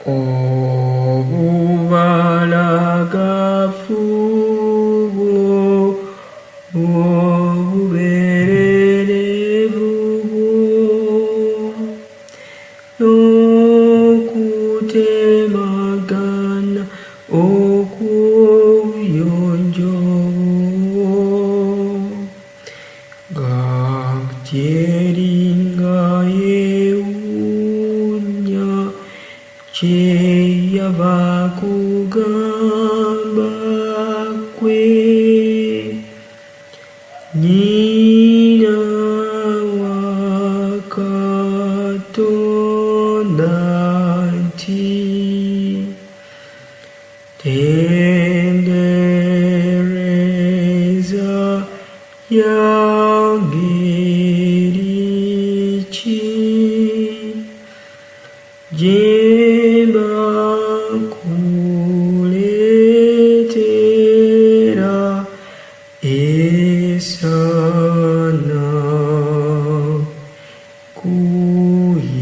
obubalagafubo obubererevu n'okutemagana okw'obuyonjo gatyeringa yewuunya kyeyava kugamba kwe nnyina wa Katonda nti tendereza ya ngeri ki gye mbakuleetera esaana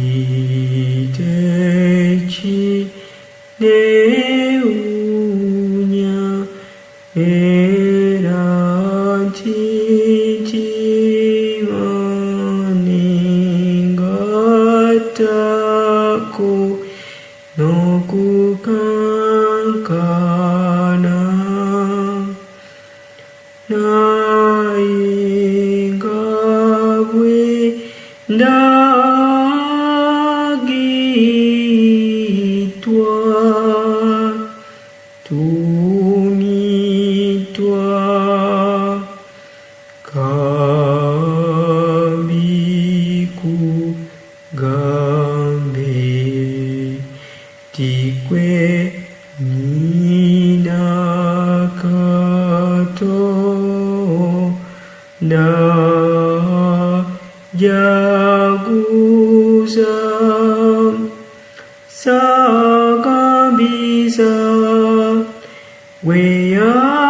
kuyite ki neewuunya era ntintima nengattako n'okukankana naye nga bwe ndagitwa tumitwa kambikugambe tikwe nnyina Katonda jaguza saagambisa weya